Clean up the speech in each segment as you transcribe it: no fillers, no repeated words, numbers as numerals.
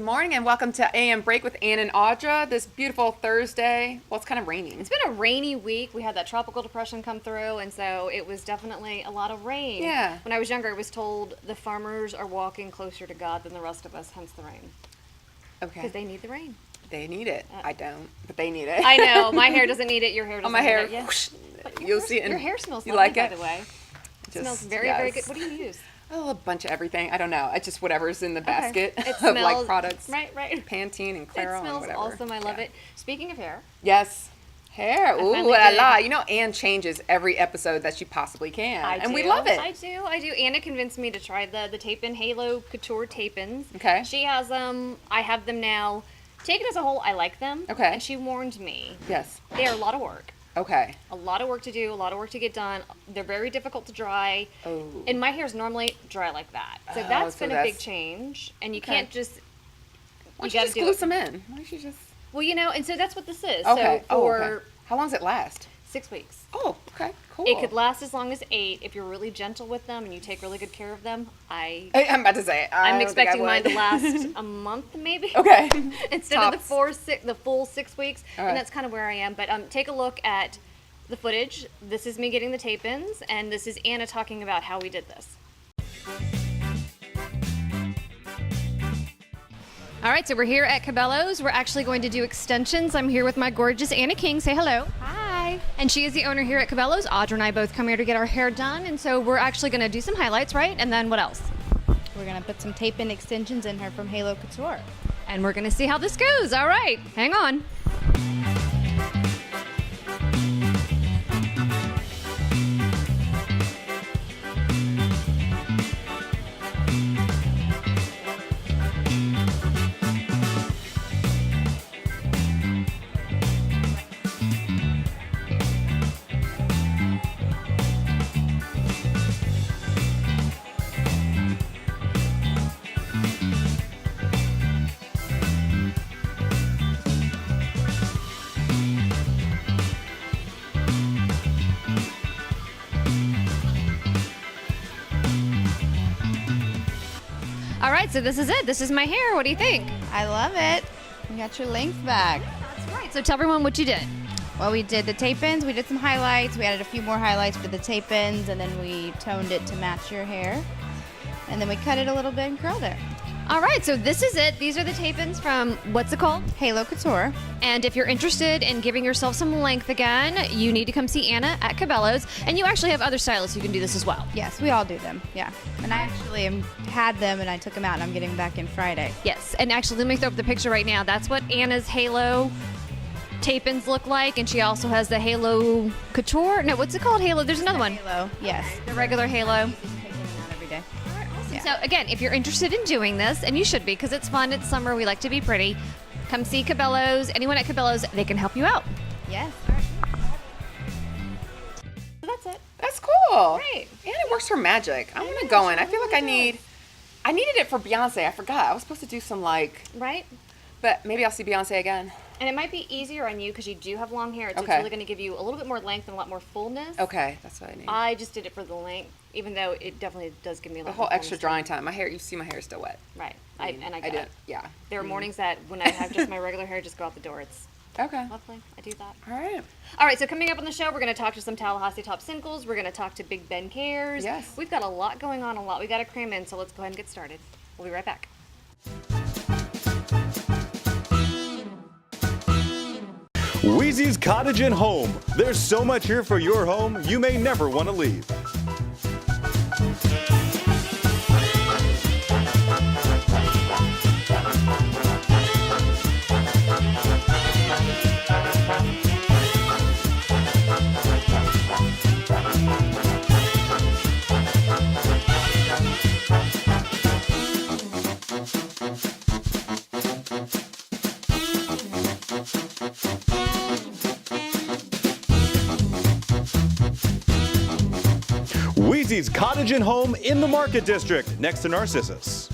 morning and welcome to AM Break with Ann and Audra. This beautiful Thursday. Well, it's kind of raining. It's been a rainy week. We had that tropical depression come through, and so it was definitely a lot of rain. Yeah. When I was younger, I was told the farmers are walking closer to God than the rest of us, hence the rain. Okay. Because they need the rain. They need it. I don't, but they need it. I know. My hair doesn't need it. Your hair doesn't my hair, need it. Yeah. whoosh, But you'll see it. Your hair smells you lovely, like it? by the way. It smells very, yes. very good. What do you use? Oh, a bunch of everything. I don't know. It's just whatever's in the basket It of smells, like products. Right. Pantene and Clairol It smells and whatever. awesome. I love it. Speaking of hair. Yes. Hair. Ooh, finally la did. la. You know, Ann changes every episode that she possibly can. I and do. we love it. I do. Anna convinced me to try the tape-in Halo Couture tape-ins. Okay. She has them. I have them now. Taken as a whole, I like them. Okay. And she warned me. Yes. They are a lot of work. Okay. A lot of work to do, a lot of work to get done. They're very difficult to dry. Oh. And my hair's normally dry like that. So Oh, that's so been a big that's- change. And you Okay. can't just... Why don't you you got just to do glue it. some in? Why don't you just... Well, and so that's what this is. Okay. So for okay. How long does it last? 6 weeks. Oh, okay. Cool. It could last as long as 8 if you're really gentle with them and you take really good care of them. I'm about to say. I'm don't think I expecting mine to would. last a month, maybe. Okay. Instead of Tops. the full 6 weeks, All right. and that's kind of where I am. But take a look at the footage. This is me getting the tape-ins, and this is Anna talking about how we did this. All right, so we're here at Cabela's. We're actually going to do extensions. I'm here with my gorgeous Anna King. Say hello. Hi. And she is the owner here at Cabela's. Audra and I both come here to get our hair done, and so we're actually going to do some highlights, right? And then what else? We're going to put some tape-in extensions in her from Halo Couture. And we're going to see how this goes. All right, hang on. All right, so this is it. This is my hair. What do you think? I love it. You got your length back. That's right. So tell everyone what you did. Well, we did the tape-ins. We did some highlights. We added a few more highlights for the tape-ins, and then we toned it to match your hair. And then we cut it a little bit and curled it. All right, so this is it. These are the tape-ins from, what's it called? Halo Couture. And if you're interested in giving yourself some length again, you need to come see Anna at Cabela's. And you actually have other stylists who can do this as well. Yes, we all do them. Yeah. And I actually had them, and I took them out, and I'm getting them back in Friday. Yes, and actually, let me throw up the picture right now. That's what Anna's Halo tape-ins look like. And she also has the Halo Couture. No, what's it called? Halo. There's another one. Halo, yes. The regular Halo. Taking them out every day. Yeah. So again, if you're interested in doing this, and you should be because it's fun, it's summer, we like to be pretty, come see Cabela's. Anyone at Cabela's, they can help you out. Yes. So that's it. That's cool. Right. And it works for magic. I'm gonna go in. I feel like I needed it for Beyonce. I forgot. I was supposed to do some Right? but maybe I'll see Beyonce again. And it might be easier on you because you do have long hair. So it's Okay. really going to give you a little bit more length and a lot more fullness. Okay, that's what I need. I just did it for the length, even though it definitely does give me a lot The whole more extra fullness. drying time. My hair, you see my hair is still wet. Right. I get did. it. Yeah. There are mornings that when I have just my regular hair, just go out the door. It's Okay. lovely. I do that. All right. All right, so coming up on the show, we're going to talk to some Tallahassee top singles. We're going to talk to Big Ben Cares. Yes. We've got a lot going on, a lot we got to cram in, so let's go ahead and get started. We'll be right back. Wheezy's Cottage and Home. There's so much here for your home, you may never want to leave. Wheezy's Cottage and Home in the Market District, next to Narcissus.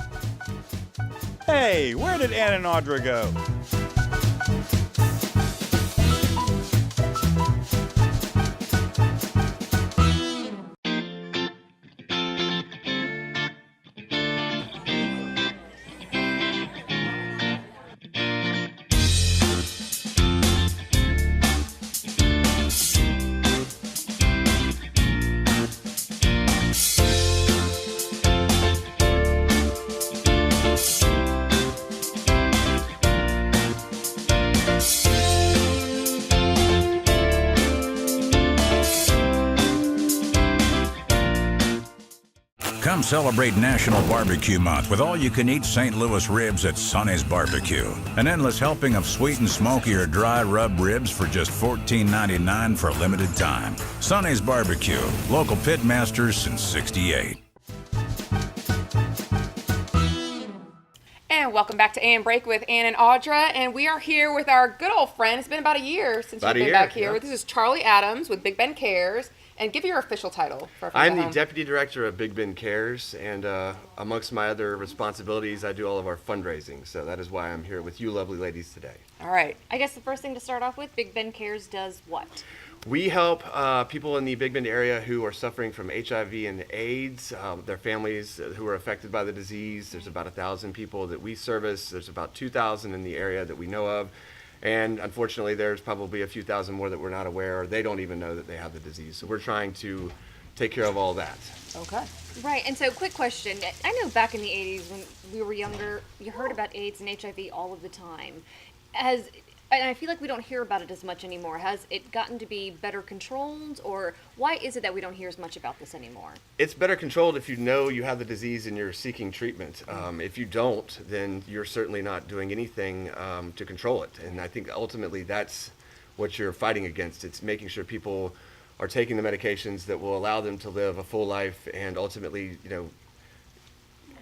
Hey, where did Ann and Audra go? Come celebrate National Barbecue Month with all-you-can-eat St. Louis ribs at Sonny's Barbecue. An endless helping of sweet and smoky or dry rub ribs for just $14.99 for a limited time. Sonny's Barbecue, local pit masters since '68. And welcome back to AM Break with Ann and Audra. And we are here with our good old friend. It's been about a year since you've been back here. Yeah. This is Charlie Adams with Big Ben Cares. And give your official title for our friends I'm at the home. Deputy Director of Big Ben Cares, and amongst my other responsibilities, I do all of our fundraising. So that is why I'm here with you lovely ladies today. All right. I guess the first thing to start off with, Big Ben Cares does what? We help people in the Big Bend area who are suffering from HIV and AIDS, their families who are affected by the disease. There's about 1,000 people that we service. There's about 2,000 in the area that we know of. And unfortunately, there's probably a few thousand more that we're not aware, or they don't even know that they have the disease. So we're trying to take care of all that. Okay. Right, and so quick question. I know back in the 80s when we were younger, you heard about AIDS and HIV all of the time. And I feel like we don't hear about it as much anymore. Has it gotten to be better controlled, or why is it that we don't hear as much about this anymore? It's better controlled if you know you have the disease and you're seeking treatment. If you don't, then you're certainly not doing anything to control it. And I think ultimately that's what you're fighting against. It's making sure people are taking the medications that will allow them to live a full life and ultimately,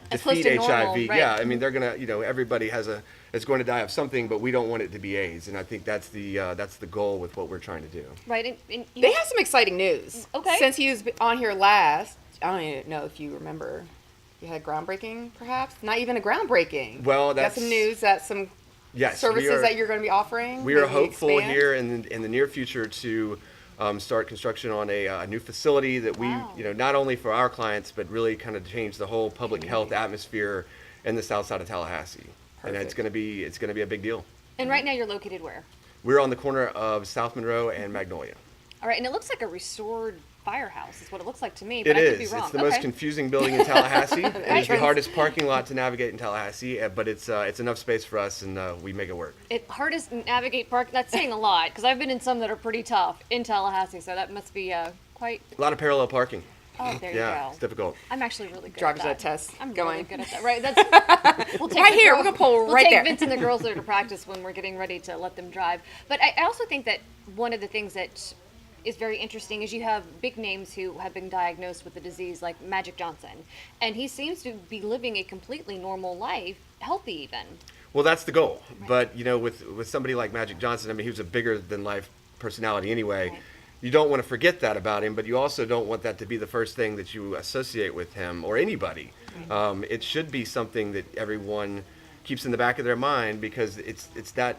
As close defeat to normal, HIV. right. Yeah, I mean, they're gonna, everybody is going to die of something, but we don't want it to be AIDS. And I think that's the goal with what we're trying to do. Right, and They have some exciting news. Okay. Since he was on here last, I don't even know if you remember. You had groundbreaking, perhaps? Not even a groundbreaking. Well, Got some news that some Yes, services that you're going to be offering. We are maybe hopeful expand? here in the near future to start construction on a new facility that we, Wow. not only for our clients, but really kind of change the whole public health atmosphere in the south side of Tallahassee. And it's Perfect. going to be a big deal. And right now you're located where? We're on the corner of South Monroe and Magnolia. All right, and it looks like a restored firehouse is what it looks like to me, It but I could be is. wrong. It's the most confusing building in Tallahassee. It is the Entrance. hardest parking lot to navigate in Tallahassee, but it's enough space for us, and we make it work. Hardest navigate park. That's saying a lot because I've been in some that are pretty tough in Tallahassee, so that must be quite. A lot of parallel parking. Oh, there you Yeah, go. it's difficult. I'm actually really good Driver's at ed that. test I'm going. really good at that. Right, that's we'll take Right the here, girls- we're gonna pull we'll right take there. Vince and the girls there to practice when we're getting ready to let them drive. But I also think that one of the things that is very interesting is you have big names who have been diagnosed with the disease, like Magic Johnson, and he seems to be living a completely normal life, healthy even. Well, that's the goal. But with somebody like Magic Johnson, I mean, he was a bigger than life personality anyway. Right. You don't want to forget that about him, but you also don't want that to be the first thing that you associate with him or anybody. It should be something that everyone keeps in the back of their mind, because it's that.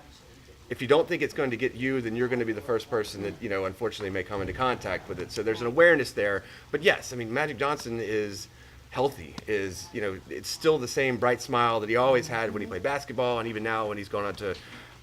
If you don't think it's going to get you, then you're going to be the first person that, unfortunately may come into contact with it. So there's an awareness there. But yes, I mean, Magic Johnson is healthy, it's still the same bright smile that he always had when he played basketball, and even now when he's gone on to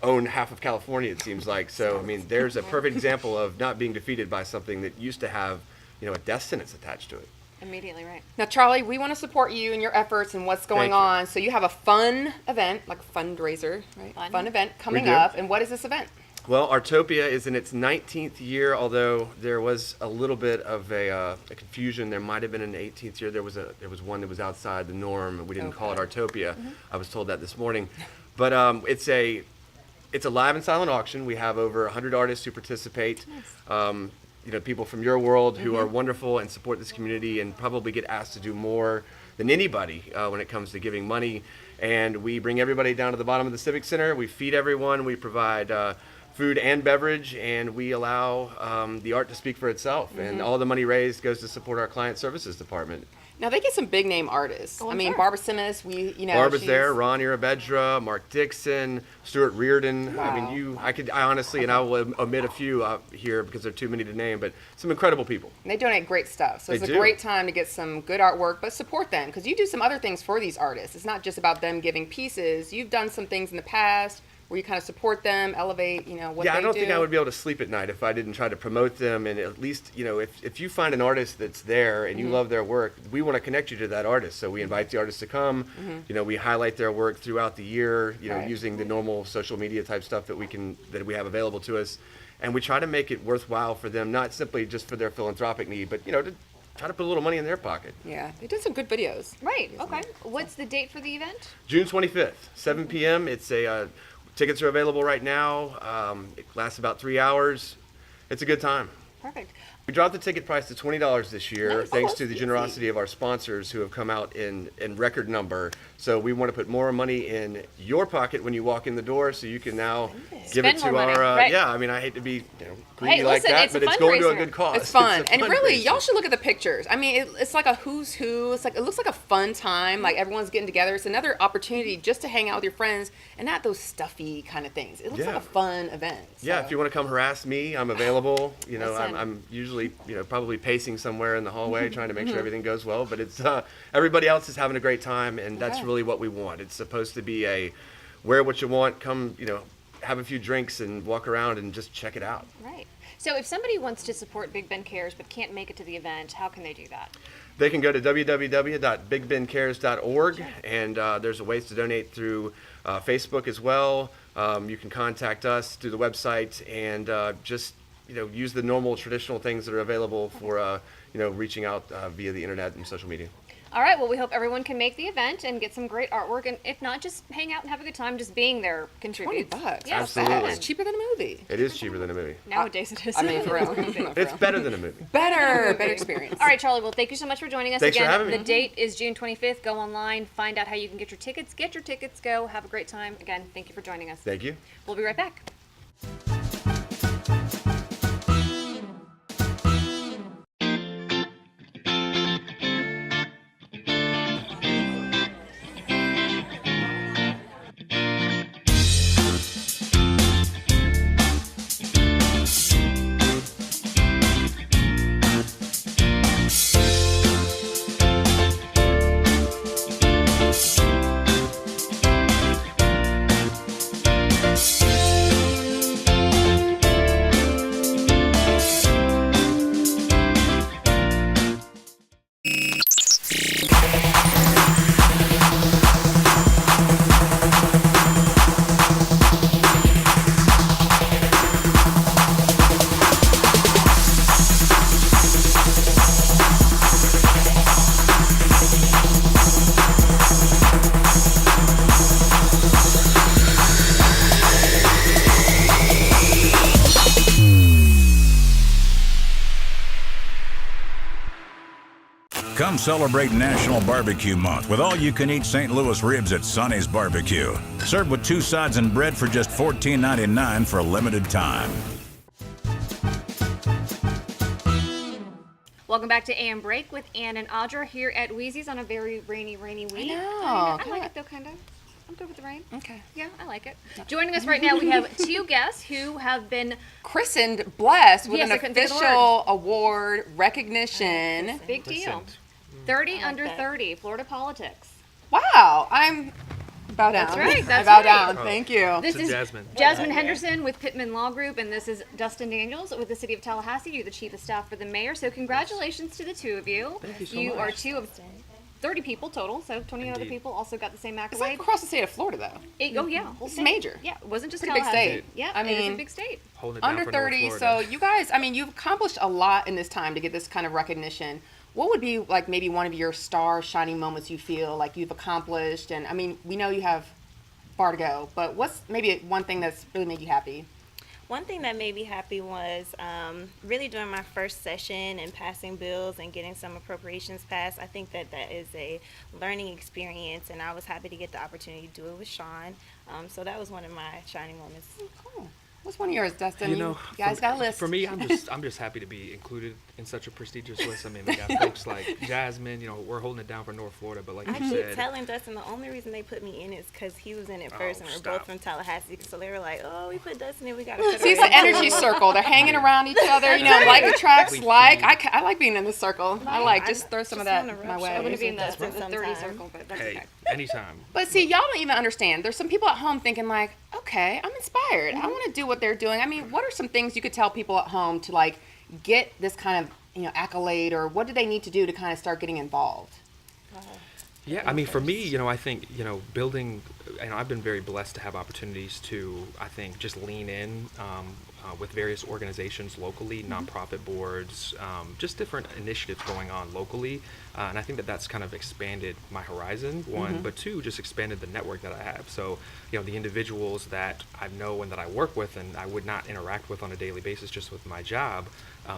own half of California, it seems like. So, I mean, there's a perfect example of not being defeated by something that used to have, a death sentence attached to it. Immediately, right. Now, Charlie, we want to support you and your efforts and what's going Thank you. on. So you have a fun event, like a fundraiser, right? Fun. Event coming do. up. And what is this event? Well, Artopia is in its 19th year, although there was a little bit of a confusion. There might have been an 18th year. There was one that was outside the norm. We didn't call it Artopia. I was told that this morning. But it's a live and silent auction. We have over 100 artists who participate. People from your world who are wonderful and support this community and probably get asked to do more than anybody when it comes to giving money. And we bring everybody down to the bottom of the Civic Center. We feed everyone. We provide food and beverage, and we allow the art to speak for itself. And all the money raised goes to support our client services department. Now, they get some big name artists. Oh, I I'm mean, sure. Barbara Simmons, Barbara's she's- there, Ron Irabedra, Mark Dixon, Stuart Reardon. I Wow. mean, I honestly, and I will omit a few here because there are too many to name, but some incredible people. They donate great stuff. So They it's a do. great time to get some good artwork, but support them because you do some other things for these artists. It's not just about them giving pieces. You've done some things in the past where you kind of support them, elevate, what they Yeah, I don't do. think I would be able to sleep at night if I didn't try to promote them. And at least, if you find an artist that's there and you love their work, we want to connect you to that artist. So we invite the artist to come. We highlight their work throughout the year, Right. using the normal social media type stuff that we have available to us. And we try to make it worthwhile for them, not simply just for their philanthropic need, but, try to put a little money in their pocket. Yeah, they did some good videos. Right. Okay. What's the date for the event? June 25th, 7 p.m. It's tickets are available right now. It lasts about 3 hours. It's a good time. Perfect. We dropped the ticket price to $20 this year, Nice. thanks Oh, to the that's generosity of our sponsors who have come out in record number. So we want to put more money in your pocket when you walk in the door, so you can now give it Spend to more money, our. right. Yeah, I mean, I hate to be greedy Hey, like listen, that, it's a but it's going to a fundraiser. good cause. It's fun, a and really, fundraiser. y'all should look at the pictures. I mean, it's like a who's who. It's like it looks like a fun time. Like everyone's getting together. It's another opportunity just to hang out with your friends, and not those stuffy kind of things. It looks Yeah. like a fun event. Yeah, so. if you want to come harass me, I'm available. You know, Listen. I'm usually, probably pacing somewhere in the hallway trying to make Mm-hmm. sure everything goes well. But it's everybody else is having a great time, and that's Okay. really what we want. It's supposed to be a wear what you want, come, have a few drinks and walk around and just check it out. Right. So if somebody wants to support Big Ben Cares but can't make it to the event, how can they do that? They can go to www.bigbencares.org, and there's ways to donate through Facebook as well. You can contact us through the website and just use the normal traditional things that are available for reaching out via the internet and social media. All right. Well, we hope everyone can make the event and get some great artwork. And if not, just hang out and have a good time. Just being there contributes. $20. Yeah, Absolutely. It's cheaper than a movie. It is cheaper than a movie. Nowadays it is. I mean, for real. It's better than a movie. better experience. All right, Charlie. Well, thank you so much for joining us Thanks for again. having me. The date is June 25th. Go online, find out how you can get your tickets. Get your tickets. Go. Have a great time. Again, thank you for joining us. Thank you. We'll be right back. Come celebrate National Barbecue Month with all-you-can-eat St. Louis ribs at Sonny's Barbecue. Served with 2 sides and bread for just $14.99 for a limited time. Welcome back to AM Break with Ann and Audra here at Wheezy's on a very rainy week. know. I like it though, kind of. I'm good with the rain. Okay. Yeah, I like it. Joining us right now, we have 2 guests who have been Christened, blessed with Yes, I an couldn't think of the official award recognition. big deal. 30 under 30, Florida politics. Wow, I'm bow down. That's right, that's I bow right. down. Thank you. This is Jasmine. Jasmine Henderson with Pittman Law Group, and this is Dustin Daniels with the City of Tallahassee. You're the Chief of Staff for the Mayor, so congratulations to the 2 of you. Thank you so You are much. 2 of 30 people total, so 20 other Indeed. people also got the same It's like accolade. across the state of Florida, though. Oh yeah, whole It's state. major. Yeah, it wasn't just Pretty big Tallahassee. state. Yeah, I it is a mean, big state. Holding it down Under for North 30, so Florida. you guys, I mean, you've accomplished a lot in this time to get this kind of recognition. What would be like maybe one of your star shining moments you feel like you've accomplished? And I mean, we know you have far to go, but what's maybe one thing that's really made you happy? One thing that made me happy was really during my first session and passing bills and getting some appropriations passed. I think that that is a learning experience, and I was happy to get the opportunity to do it with Sean. So that was one of my shining moments. Cool. What's one of yours, Dustin? You know, you guys for, got a list. For me, I'm just happy to be included in such a prestigious list. I mean, we got folks like Jasmine. You know, we're holding it down for North Florida, but like I you keep said, telling Dustin the only reason they put me in is because he was in it first, and we're stop. both from Tallahassee. So they were like, "Oh, we put Dustin in. We got to put See, it's her an in." energy circle. They're hanging around each other, you know, like the tracks, We like. feed. I like being in this circle. I like, just throw some of that Just wanna my rub way. I'm going to be in the, Dustin the 30 sometime. circle, but that's hey, okay. anytime. But see, y'all don't even understand. There's some people at home thinking like, okay, I'm inspired. I want to do what they're doing. I mean, what are some things you could tell people at home to like get this kind of, you know, accolade, or what do they need to do to kind of start getting involved? Yeah, I mean, for me, you know, I think, you know, building, and I've been very blessed to have opportunities to, I think, just lean in with various organizations locally, nonprofit boards, just different initiatives going on locally. And I think that that's kind of expanded my horizon, one, but two, just expanded the network that I have. So, the individuals that I know and that I work with and I would not interact with on a daily basis just with my job,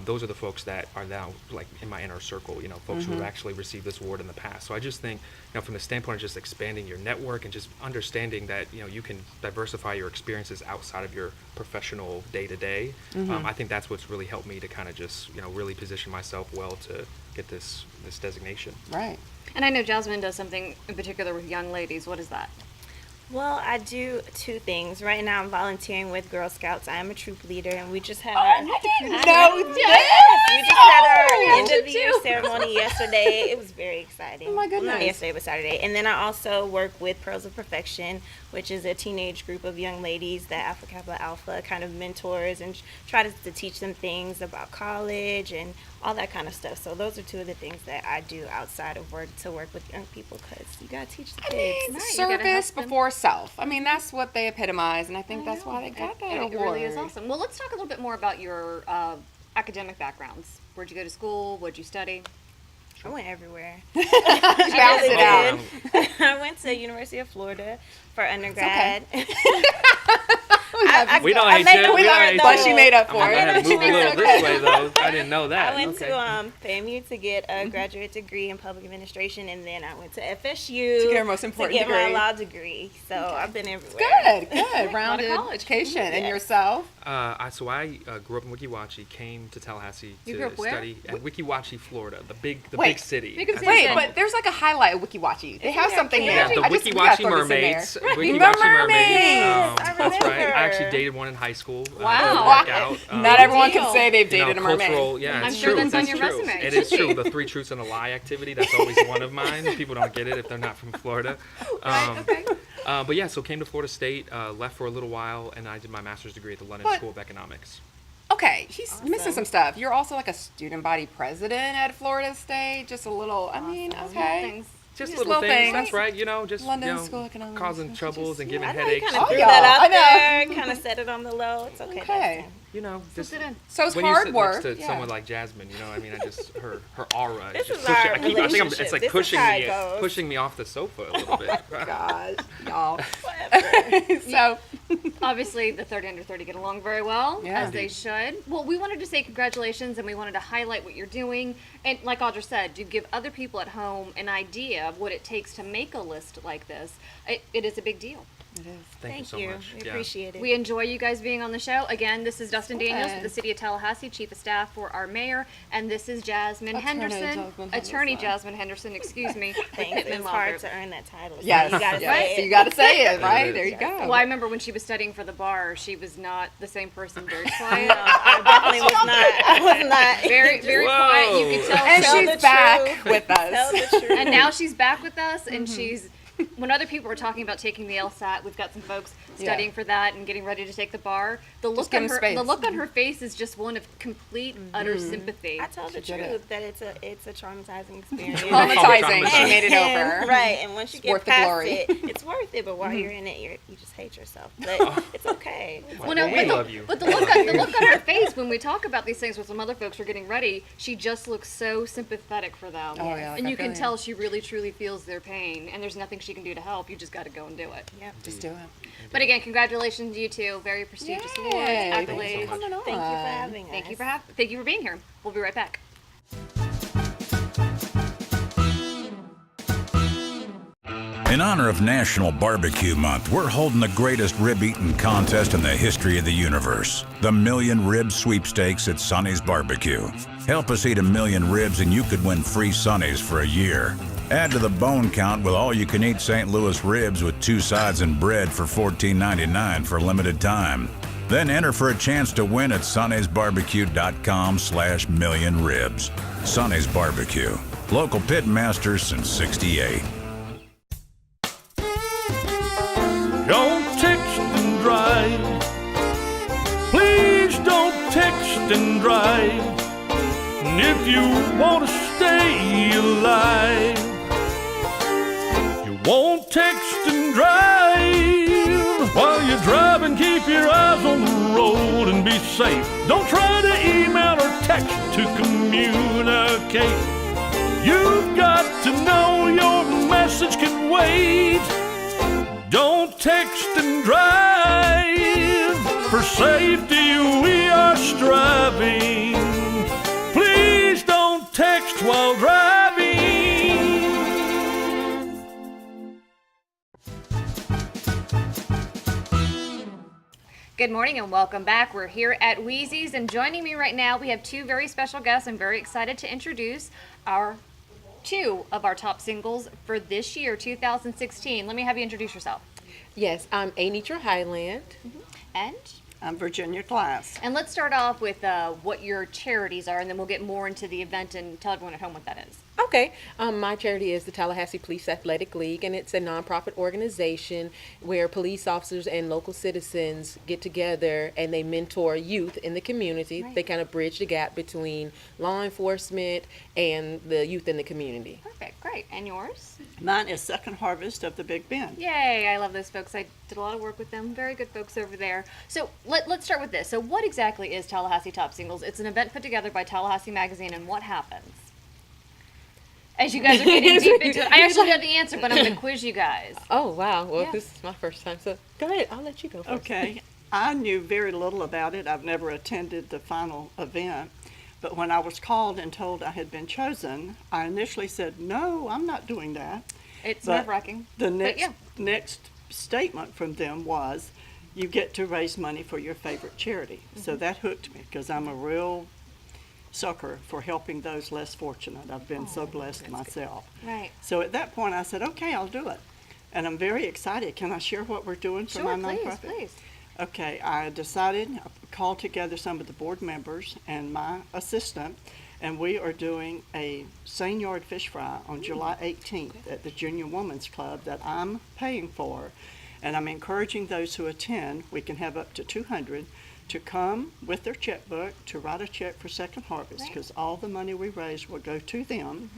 those are the folks that are now like in my inner circle, folks who have actually received this award in the past. So I just think, from the standpoint of just expanding your network and just understanding that, you can diversify your experiences outside of your professional day-to-day, I think that's what's really helped me to kind of just, really position myself well to get this designation. Right. And I know Jasmine does something in particular with young ladies. What is that? Well, I do two things. Right now, I'm volunteering with Girl Scouts. I am a troop leader, and we just had our No, we just had our end of the year ceremony yesterday. It was very exciting. Oh my Well, not goodness. yesterday, but Saturday. And then I also work with Pearls of Perfection, which is a teenage group of young ladies that Alpha Kappa Alpha kind of mentors and try to teach them things about college and all that kind of stuff. So those are two of the things that I do outside of work to work with young people, because you got to teach the kids. Right, you gotta help Service them. before self. I mean, that's what they epitomize, and I think that's why they got that award. It really is awesome. Well, let's talk a little bit more about your academic backgrounds. Where'd you go to school? What'd you study? I went everywhere. Bounce I it out. really did. I went to University of Florida for undergrad. We don't hate made you. up We for don't it, hate though. you. But she made up I'm for gonna go it. ahead and move a little this way, though. I didn't know that. I went Okay. to FAMU to get a graduate degree in public administration, and then I went to FSU To get her most important to get my degree. law degree. So I've been everywhere. Good. Rounded college. education. And Yes. yourself? I grew up in Weeki Wachee, came to Tallahassee You to grew up where? study at Weeki Wachee, Florida, the big Wait. city. Big city. Wait, Yeah. but there's like a highlight of Wiki Watchy. They have something Yeah, there. the I just- Weeki we gotta Wachee throw this in there. mermaids. Weeki The Wachee mermaids. That's right. I remember. actually dated one in high school. Wow. Didn't Wow. work out. Not everyone deal. can say they've dated a mermaid. Cultural, yeah, I'm it's sure true. that's on your true. resume. It is true. The 3 truths and a lie activity, that's always one of mine. People don't get it if they're not from Florida. But yeah, so came to Florida State, left for a little while, and I did my master's degree at the London But- School of Economics. Okay, she's missing some stuff. You're also like a student body president at Florida State. Just a little, I mean, okay. Things. Just Just little little things, things. that's right. Just London School of Economics. causing troubles and giving I know you headaches. kind of Oh, threw yeah. that I out know. there, kind of set it on the low. It's okay. Okay. Just it in. So it's when you hard sit work. next to yeah. someone like Jasmine, I mean, I just her aura This is just is pushing. our I think it's relationship. like This is pushing how me, it goes. pushing me off the sofa a little bit. Gosh, y'all. Whatever. So, Obviously, the 30 under 30 get along very well, Yeah. as they should. Well, we wanted to say congratulations, and we wanted to highlight what you're doing. And like Audra said, to give other people at home an idea of what it takes to make a list like this. It is a big deal. Thank you so you. much. We Yeah. appreciate it. We enjoy you guys being on the show. Again, this is Dustin Daniels with the good. City of Tallahassee, Chief of Staff for our mayor, and this is Jasmine Henderson, Jasmine Attorney Henderson. Jasmine Henderson, excuse me. with Thanks. Pittman It's Law hard Group. to earn that title. So yes, you gotta yes. say So it. you got to say it, right? is. There you go. Well, I remember when she was studying for the bar, she was not the same person, very quiet. I definitely was not. I was not. very, very quiet. You could tell. And Tell she's the back truth. with Tell us. the truth. And now she's back with us, and she's. When other people were talking about taking the LSAT, we've got some folks studying for that and getting ready to take the bar. The look give on them her, space. the look on her face is just one of complete, utter sympathy. I tell the She did truth that it's a traumatizing experience. Traumatizing. She made it over. Right, and once you worth get the past glory. it, it's worth it. But while you're in it, you just hate yourself. But it's okay. It's Well, no, we but, love the, you. but the look on her face when we talk about these things with some other folks who are getting ready, she just looks so sympathetic for them. Oh, yeah, like and I you feel can you. tell she really truly feels their pain, and there's nothing she can do to help. You just got to go and do it. Yep. Just do it. But again, congratulations to you two. Very prestigious awards, Yay. accolades. Thank you so much. Thank you for having us. Thank you for being here. We'll be right back. In honor of National Barbecue Month, we're holding the greatest rib eating contest in the history of the universe. The Million Rib Sweepstakes at Sonny's Barbecue. Help us eat 1,000,000 ribs and you could win free Sonny's for a year. Add to the bone count with all-you-can-eat St. Louis ribs with 2 sides and bread for $14.99 for a limited time. Then enter for a chance to win at sonny'sbarbecue.com/millionribs. Sonny's Barbecue. Local pit masters since '68. Don't text and drive. Please don't text and drive. And if you want to stay alive, you won't text and drive while you you're driving, keep your eyes on the road and be safe. Don't try to email or text to communicate. You've got to know your message can wait. Don't text and drive. For safety we are striving. Please don't text while driving. Good morning and welcome back. We're here at Wheezy's, and joining me right now we have two very special guests. I'm very excited to introduce two of our top singles for this year, 2016. Let me have you introduce yourself. Yes, I'm Anitra Highland. And I'm Virginia Glass. And let's start off with what your charities are, and then we'll get more into the event and tell everyone at home what that is. Okay, my charity is the Tallahassee Police Athletic League, and it's a nonprofit organization where police officers and local citizens get together and they mentor youth in the community. Right. They kind of bridge the gap between law enforcement and the youth in the community. Perfect, great. And yours? Mine is Second Harvest of the Big Bend. Yay, I love those folks. I did a lot of work with them. Very good folks over there. So let's start with this. So what exactly is Tallahassee Top Singles? It's an event put together by Tallahassee Magazine, and what happens? As you guys are getting deep into it. I actually got the answer, but I'm going to quiz you guys. Oh, wow. Well, Yeah. this is my first time, so go ahead. I'll let you go first. Okay. I knew very little about it. I've never attended the final event. But when I was called and told I had been chosen, I initially said, no, I'm not doing that. It's But nerve-wracking. The But next statement from them was, you get to raise money for your favorite charity. So that hooked me because I'm a real sucker for helping those less fortunate. I've been so blessed myself. Right. So at that point I said, okay, I'll do it. And I'm very excited. Can I share what we're doing for Sure, my please, nonprofit? please. Okay, I decided, I called together some of the board members and my assistant, and we are doing a seine yard fish fry on July 18th at the Junior Women's Club that I'm paying for. And I'm encouraging those who attend, we can have up to 200, to come with their checkbook to write a check for Second Harvest, because all the money we raise will go to them.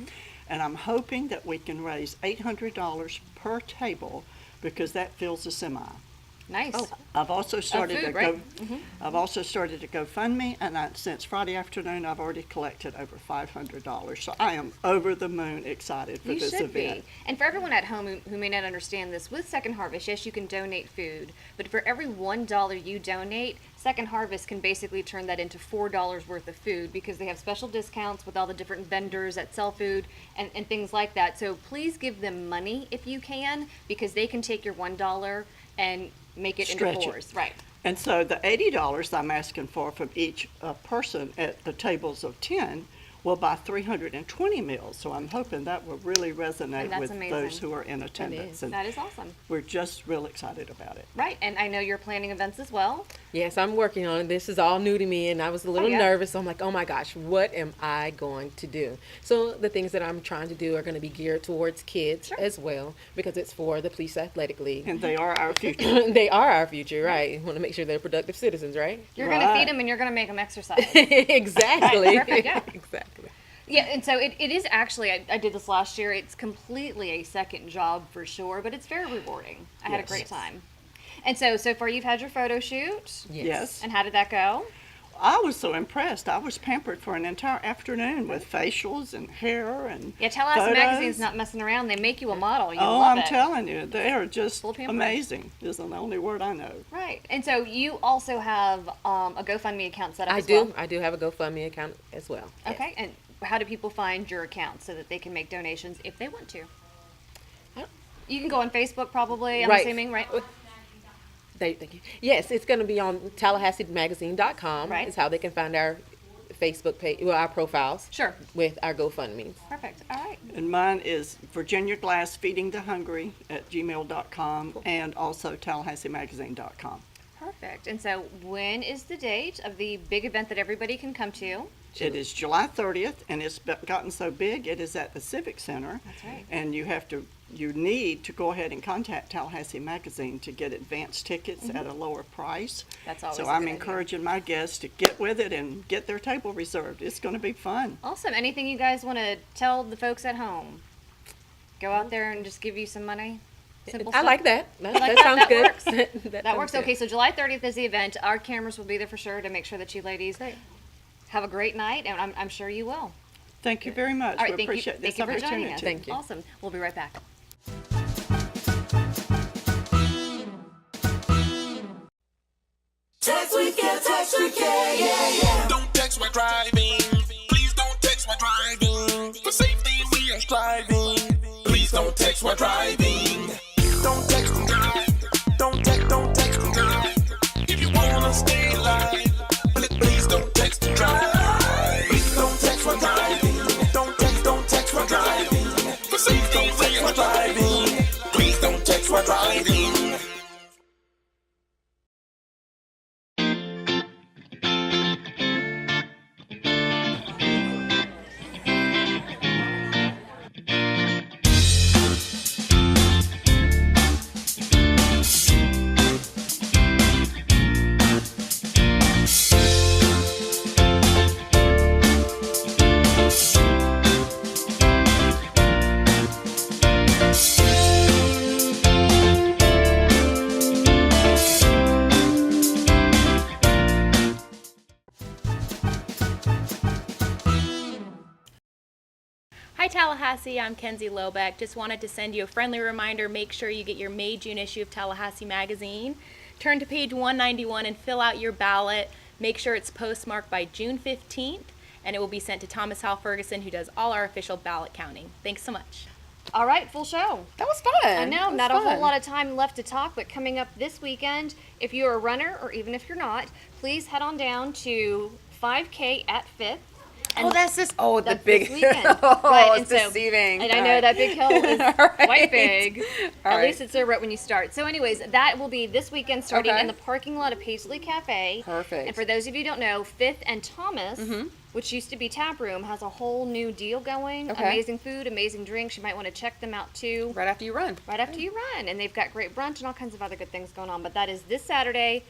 And I'm hoping that we can raise $800 per table, because that fills a semi. Nice. I've also started food, to right? I've also started to GoFundMe, and since Friday afternoon, I've already collected over $500. So I am over the moon excited for You this should event. be. And for everyone at home who may not understand this, with Second Harvest, yes, you can donate food, but for every $1 you donate, Second Harvest can basically turn that into $4 worth of food, because they have special discounts with all the different vendors that sell food and things like that. So please give them money if you can, because they can take your $1 and make it Stretch into it. fours. Right. And so the $80 I'm asking for from each person at the tables of 10 will buy 320 meals. So I'm hoping that will really resonate that's with amazing. those who are in attendance. And That is awesome. we're just real excited about it. Right. And I know you're planning events as well. Yes, I'm working on it. This is all new to me, and I was a little yeah. nervous. So I'm like, oh my gosh, what am I going to do? So the things that I'm trying to do are going to be geared towards kids as well, because it's for the Police Athletic League. And they are our future. They are our future, right? You want to make sure they're productive citizens, right? You're going to Right. feed them and you're going to make them exercise. Exactly. Perfect, yeah. Exactly. Yeah, and so it is actually, I did this last year, it's completely a second job for sure, but it's very rewarding. I had a Yes. great time. And so far you've had your photo shoot. Yes. And how did that go? I was so impressed. I was pampered for an entire afternoon with facials and hair and Yeah, Tallahassee photos. Magazine's not messing around. They make you a model. You Oh, love I'm it. telling you, they are just Full pampering. amazing. Is the only word I know. Right. And so you also have a GoFundMe account set up I as do. well. I do have a GoFundMe account as well. Yes. Okay. And how do people find your account so that they can make donations if they want to? You can go on Facebook probably, I'm Right. assuming, right? Thank you. Yes, it's going to be on TallahasseeMagazine.com. Right. Is how they can find our Facebook page, well, our profiles. Sure. With our GoFundMe. Perfect. All right. And mine is Virginia Glass Feeding the Hungry at gmail.com and also TallahasseeMagazine.com. Perfect. And so when is the date of the big event that everybody can come to? It is July 30th, and it's gotten so big, it is at the Civic Center. That's right. And you need to go ahead and contact Tallahassee Magazine to get advance tickets at a lower price. That's always So a I'm good idea. encouraging my guests to get with it and get their table reserved. It's going to be fun. Awesome. Anything you guys want to tell the folks at home? Go out there and just give you some money? Simple I stuff. like that. That like sounds that good. works. That That sounds works. good. Okay, so July 30th is the event. Our cameras will be there for sure to make sure that you ladies have a great night, and I'm sure you will. Thank you very much. All right, We thank you, appreciate this thank you for joining opportunity. us. Thank you. Awesome. We'll be right back. Text weekend, yeah, yeah. Don't text while driving. Please don't text while driving. For safety, we are striving. Please don't text while driving. Don't text and drive. Don't text and drive. If you wanna stay alive, please don't text and drive. Please don't text while driving. Don't text while driving. For safety, we are striving. Please don't text while driving. Hi Tallahassee, I'm Kenzie Lobeck. Just wanted to send you a friendly reminder, make sure you get your May-June issue of Tallahassee Magazine. Turn to page 191 and fill out your ballot. Make sure it's postmarked by June 15th, and it will be sent to Thomas Hal Ferguson, who does all our official ballot counting. Thanks so much. All right, full show. That was fun. I know, That was not a whole fun. lot of time left to talk, but coming up this weekend, if you're a runner or even if you're not, please head on down to 5K at 5th. Oh, that's this. Oh, the That's big. this weekend. Oh, Right, it's and so- deceiving. And I All know right. that big hill is All right. quite big. All At right. least it's there right when you start. So anyways, that will be this weekend starting Okay. in the parking lot of Paisley Cafe. Perfect. And for those of you who don't know, Fifth and Thomas, Mhm. which used to be Tap Room, has a whole new deal going. Okay. Amazing food, amazing drinks. You might want to check them out too. Right after you run. Right after you run. And they've got great brunch and all kinds of other good things going on. But that is this Saturday,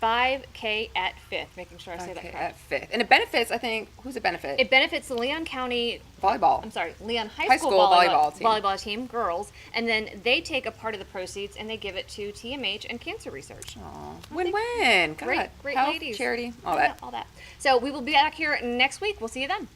5K at 5th. Making sure I say that Okay, correct. at 5th. And it benefits, I think, who's it benefit? It benefits the Leon County Volleyball. I'm sorry, Leon High High School, school volleyball team. volleyball team, girls, and then they take a part of the proceeds and they give it to TMH and cancer research. Win-win. God. Great, great Health, ladies. charity, all Yeah, that. all that. So we will be back here next week. We'll see you then.